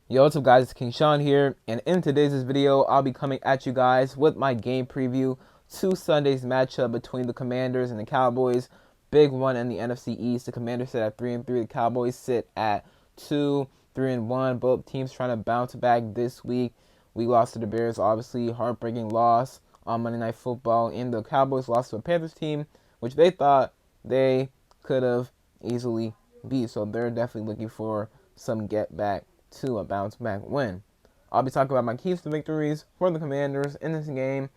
Yo, what's up guys, it's King Sean here, and in today's video, I'll be coming at you guys with my game preview to Sunday's matchup between the Commanders and the Cowboys. Big one in the NFC East. The Commanders sit at 3-3, the Cowboys sit at 2-3-1. Both teams trying to bounce back this week. We lost to the Bears, obviously, heartbreaking loss on Monday Night Football, and the Cowboys lost to a Panthers team, which they thought they could have easily beat, so they're definitely looking for some get back to a bounce back win. I'll be talking about my keys to victories for the Commanders in this game,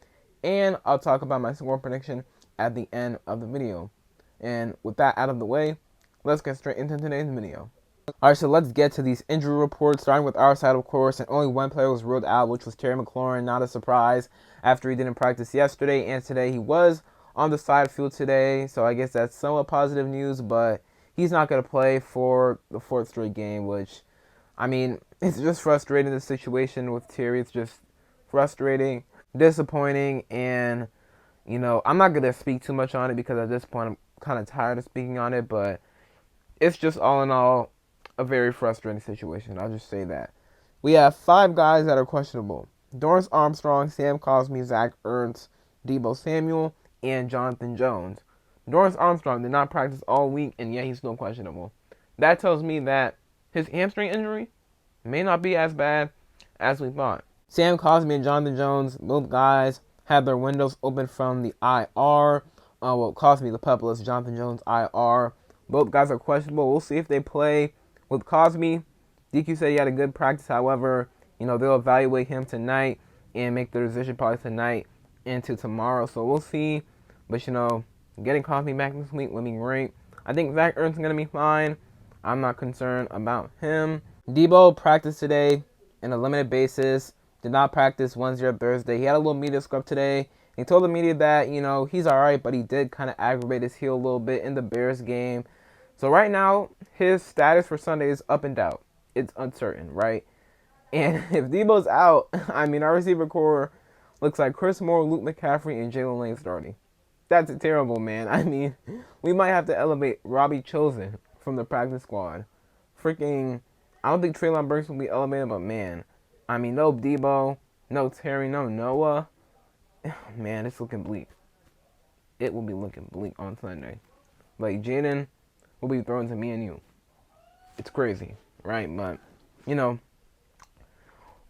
and I'll talk about my score prediction at the end of the video. And with that out of the way, let's get straight into today's video. Alright, so let's get to these injury reports, starting with our side, of course, and only one player was ruled out, which was Terry McLaurin. Not a surprise after he didn't practice yesterday, and today he was on the side field today, so I guess that's somewhat positive news, but he's not going to play for the fourth straight game, which, I mean, it's just frustrating, the situation with Terry. It's just frustrating, disappointing, and, you know, I'm not going to speak too much on it because at this point I'm kind of tired of speaking on it, but it's just all in all a very frustrating situation. I'll just say that. We have 5 guys that are questionable: Dorrance Armstrong, Sam Cosmi, Zach Ertz, Deebo Samuel, and Jonathan Jones. Dorrance Armstrong did not practice all week, and yet he's still questionable. That tells me that his hamstring injury may not be as bad as we thought. Sam Cosmi and Jonathan Jones, both guys had their windows open from the IR. Cosmi the pupless, Jonathan Jones IR. Both guys are questionable. We'll see if they play. With Cosmi, DQ said he had a good practice. However, you know, they'll evaluate him tonight and make the decision probably tonight into tomorrow. So we'll see. But, you know, getting Cosmi back this week would be great. I think Zach Ertz is going to be fine. I'm not concerned about him. Deebo practiced today on a limited basis. Did not practice Wednesday or Thursday. He had a little media scrub today. He told the media that, you know, he's all right, but he did kind of aggravate his heel a little bit in the Bears game. So right now, his status for Sunday is up and down. It's uncertain, right? And if Deebo's out, I mean, our receiver core looks like Chris Moore, Luke McCaffrey, and Jalen Lane starting. That's terrible, man. I mean, we might have to elevate Robbie Chosen from the practice squad. Freaking, I don't think Treylon Burks will be elevated, but man, I mean, no Deebo, no Terry, no Noah. Man, it's looking bleak. It will be looking bleak on Sunday. Like, Jaden will be thrown to me and you. It's crazy, right? But, you know,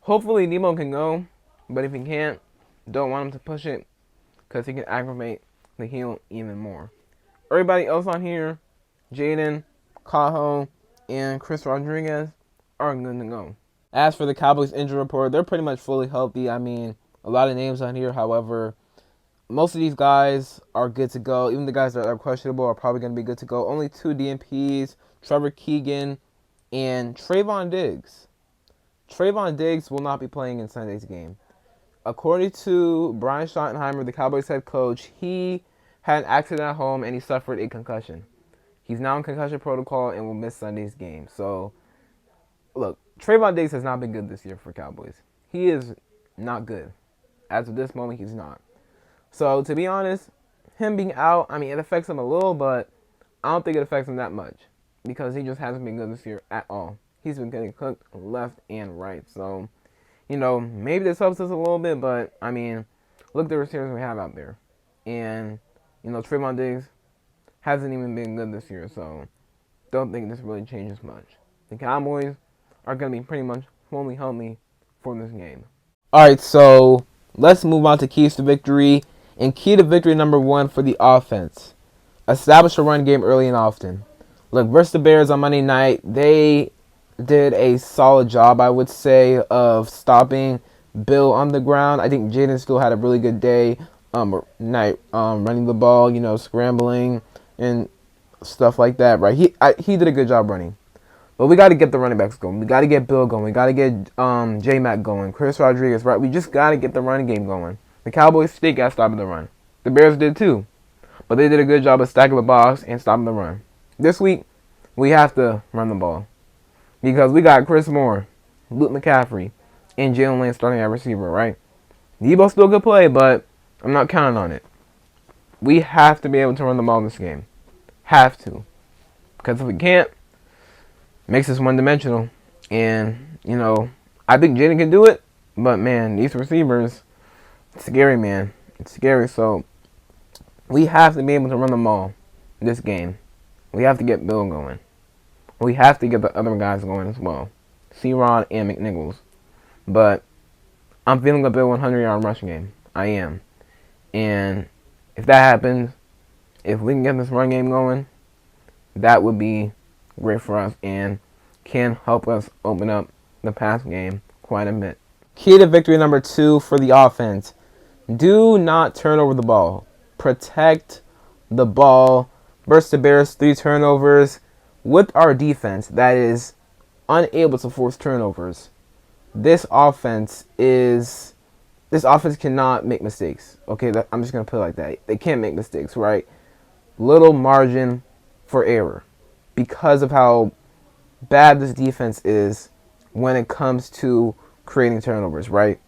hopefully Deebo can go, but if he can't, don't want him to push it because he can aggravate the heel even more. Everybody else on here, Jaden, Cajo, and Chris Rodriguez, are good to go. As for the Cowboys injury report, they're pretty much fully healthy. I mean, a lot of names on here, however, most of these guys are good to go. Even the guys that are questionable are probably going to be good to go. Only 2 DNPs, Trevor Keegan and Trayvon Diggs. Trayvon Diggs will not be playing in Sunday's game. According to Brian Schottenheimer, the Cowboys head coach, he had an accident at home and he suffered a concussion. He's now in concussion protocol and will miss Sunday's game. So, look, Trayvon Diggs has not been good this year for Cowboys. He is not good. As of this moment, he's not. So, to be honest, him being out, I mean, it affects him a little, but I don't think it affects him that much because he just hasn't been good this year at all. He's been getting cooked left and right. So, you know, maybe this helps us a little bit, but, I mean, look at the receivers we have out there. And, you know, Trayvon Diggs hasn't even been good this year, so don't think this really changes much. The Cowboys are going to be pretty much fully healthy for this game. All right, so let's move on to keys to victory. And key to victory number 1 for the offense: establish a run game early and often. Look, versus the Bears on Monday night, they did a solid job, I would say, of stopping Bill on the ground. I think Jaden still had a really good day, running the ball, you know, scrambling and stuff like that, right? He did a good job running. But we got to get the running backs going. We got to get Bill going. We got to get J-Mac going. Chris Rodriguez, right? We just got to get the running game going. The Cowboys stink at stopping the run. The Bears did too. But they did a good job of stacking the box and stopping the run. This week, we have to run the ball. Because we got Chris Moore, Luke McCaffrey, and Jalen Lane starting at receiver, right? Deebo still could play, but I'm not counting on it. We have to be able to run the ball in this game. Have to. Because if we can't, makes us one-dimensional. And, You know, I think Jaden can do it, but man, these receivers, it's scary, man. It's scary. So we have to be able to run the ball this game. We have to get Bill going. We have to get the other guys going as well. C-Rod and McNichols. But I'm feeling a Bill 100-yard rushing game. I am. And if that happens, if we can get this run game going, that would be great for us and can help us open up the pass game quite a bit. Key to victory number 2 for the offense. Do not turn over the ball. Protect the ball. Versus the Bears, 3 turnovers. With our defense that is unable to force turnovers, this offense cannot make mistakes. Okay, I'm just going to put it like that. They can't make mistakes, right? Little margin for error because of how bad this defense is when it comes to creating turnovers, right?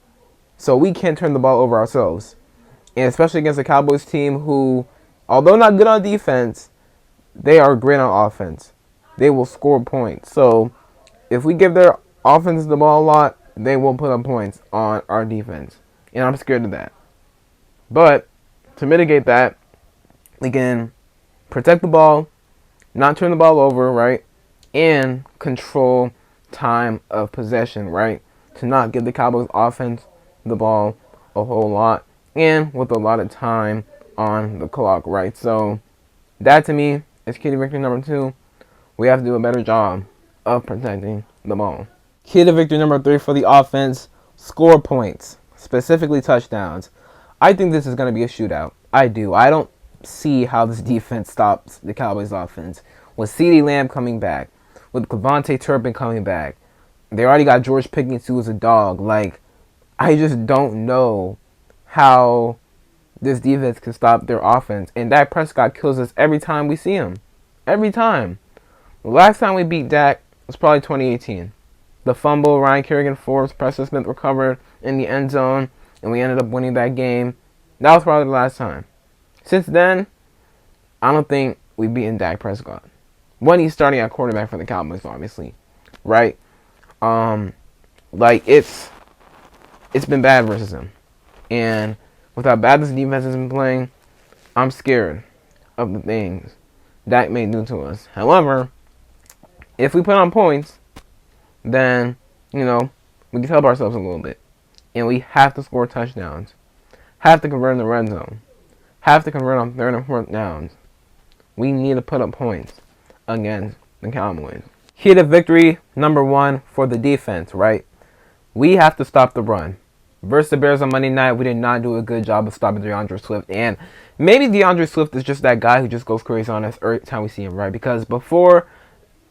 So we can't turn the ball over ourselves. And especially against the Cowboys team who, although not good on defense, they are great on offense. They will score points. So if we give their offense the ball a lot, they will put up points on our defense. And I'm scared of that. But to mitigate that, we can protect the ball, not turn the ball over, right? And control time of possession, right? To not give the Cowboys offense the ball a whole lot and with a lot of time on the clock, right? So that to me is key to victory number 2. We have to do a better job of protecting the ball. Key to victory number 3 for the offense, score points, specifically touchdowns. I think this is going to be a shootout. I do. I don't see how this defense stops the Cowboys offense. With CeeDee Lamb coming back, with Cavonte Turpin coming back, they already got George Pickens who is a dog. Like, I just don't know how this defense can stop their offense. And Dak Prescott kills us every time we see him. Every time. The last time we beat Dak was probably 2018. The fumble, Ryan Kerrigan forced, Preston Smith recovered in the end zone, and we ended up winning that game. That was probably the last time. Since then, I don't think we've beaten Dak Prescott. When he's starting at quarterback for the Cowboys, obviously. Right? It's been bad versus him. And with how bad this defense has been playing, I'm scared of the things Dak may do to us. However, if we put on points, then, we can help ourselves a little bit. And we have to score touchdowns. Have to convert in the red zone. Have to convert on 3rd and 4th downs. We need to put up points against the Cowboys. Key to victory number 1 for the defense, right? We have to stop the run. Versus the Bears on Monday night, we did not do a good job of stopping DeAndre Swift. And maybe DeAndre Swift is just that guy who just goes crazy on us every time we see him, right? Because before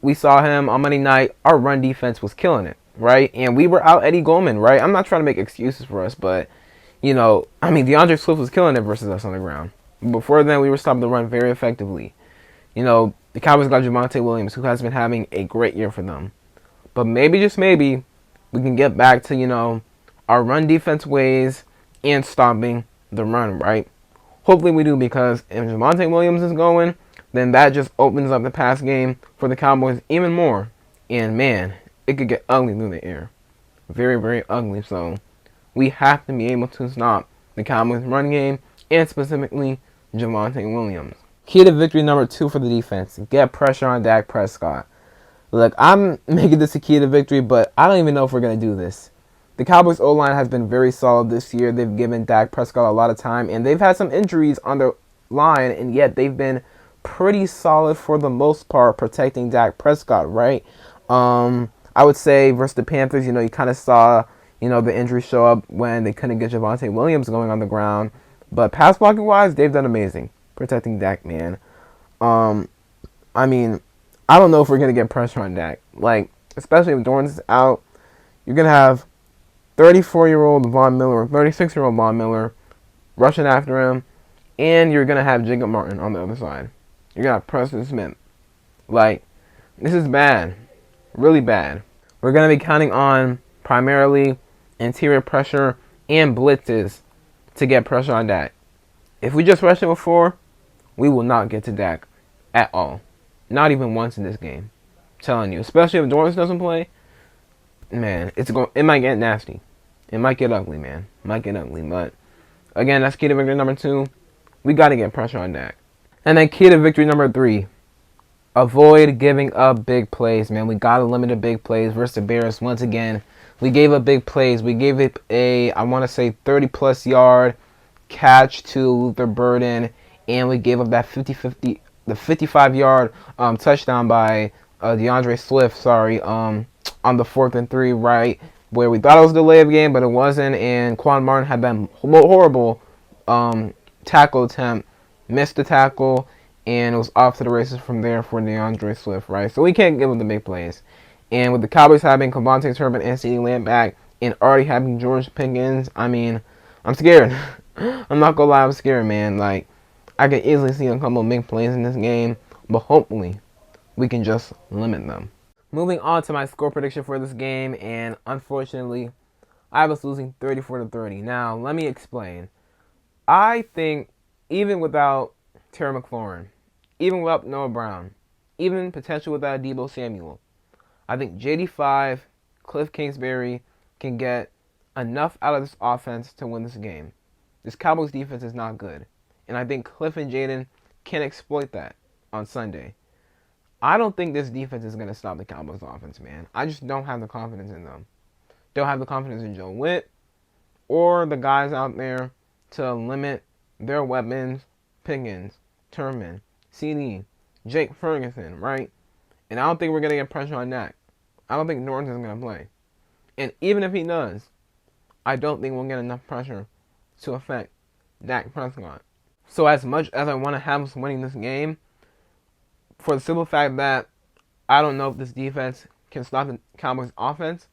we saw him on Monday night, our run defense was killing it, right? And we were out Eddie Goldman, right? I'm not trying to make excuses for us, but, DeAndre Swift was killing it versus us on the ground. Before then, we were stopping the run very effectively. The Cowboys got Javonte Williams, who has been having a great year for them. But maybe, just maybe, we can get back to, our run defense ways and stopping the run, right? Hopefully we do, because if Javonte Williams is going, then that just opens up the pass game for the Cowboys even more. And, man, it could get ugly through the air. Very, very ugly. So we have to be able to stop the Cowboys run game and specifically Javonte Williams. Key to victory number 2 for the defense. Get pressure on Dak Prescott. Look, I'm making this a key to victory, but I don't even know if we're going to do this. The Cowboys O-line has been very solid this year. They've given Dak Prescott a lot of time, and they've had some injuries on their line, and yet they've been pretty solid for the most part protecting Dak Prescott, right? I would say versus the Panthers, you kind of saw, the injury show up when they couldn't get Javonte Williams going on the ground. But pass blocking wise, they've done amazing protecting Dak, man. I don't know if we're going to get pressure on Dak. Like, especially if Dorn's out, you're going to have 34-year-old Von Miller, 36-year-old Von Miller rushing after him, and you're going to have Jacob Martin on the other side. You're going to have Preston Smith. Like, this is bad. Really bad. We're going to be counting on primarily interior pressure and blitzes to get pressure on Dak. If we just rush it before, we will not get to Dak at all. Not even once in this game. I'm telling you. Especially if Dorrance doesn't play. man, it might get nasty. It might get ugly, man. It might get ugly, but again, that's key to victory number 2. We got to get pressure on Dak. And then key to victory number 3. Avoid giving up big plays, man. We got to limit the big plays versus the Bears. Once again, we gave up big plays. We gave it I want to say, 30-plus yard catch to Luther Burden, and we gave up that 55-yard touchdown by DeAndre Swift, on the 4th and 3, right, where we thought it was a delay of game, but it wasn't, and Quan Martin had that horrible tackle attempt, missed the tackle, and it was off to the races from there for DeAndre Swift, right? So we can't give them the big plays. And with the Cowboys having Cavonte Turpin and CeeDee Lamb back, and already having George Pickens, I mean, I'm scared. I'm not gonna lie, I'm scared, man. Like, I could easily see a couple of big plays in this game, but hopefully we can just limit them. Moving on to my score prediction for this game, and unfortunately, I was losing 34-30. Now, let me explain. I think even without Terry McLaurin, even without Noah Brown, even potentially without Deebo Samuel, I think JD5, Cliff Kingsbury can get enough out of this offense to win this game. This Cowboys defense is not good, and I think Cliff and Jaden can exploit that on Sunday. I don't think this defense is going to stop the Cowboys offense, man. I just don't have the confidence in them. Don't have the confidence in Joe Witt or the guys out there to limit their weapons, Pickens, Turman, CD, Jake Ferguson, right? And I don't think we're going to get pressure on Dak. I don't think Norton's going to play. And even if he does, I don't think we'll get enough pressure to affect Dak Prescott. So as much as I want to have us winning this game, for the simple fact that I don't know if this defense can stop the Cowboys offense,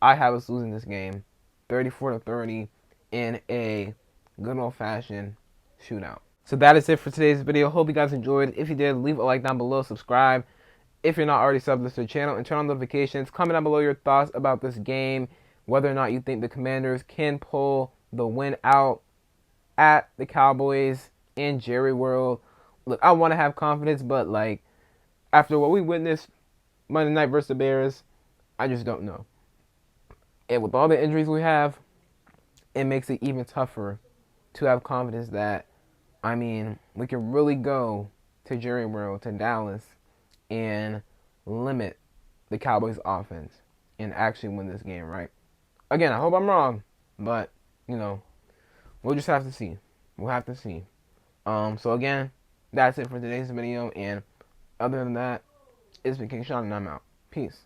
I have us losing this game 34-30 in a good old-fashioned shootout. So that is it for today's video. Hope you guys enjoyed. If you did, leave a like down below, subscribe if you're not already subbed to the channel, and turn on notifications. Comment down below your thoughts about this game, whether or not you think the Commanders can pull the win out at the Cowboys in Jerry World. Look, I want to have confidence, but like after what we witnessed Monday night versus the Bears, I just don't know. And with all the injuries we have, it makes it even tougher to have confidence that, I mean, we can really go to Jerry World, to Dallas, and limit the Cowboys offense and actually win this game, right? Again, I hope I'm wrong, but, you know, we'll just have to see. We'll have to see. So again, that's it for today's video, and other than that, it's been King Sean, and I'm out. Peace.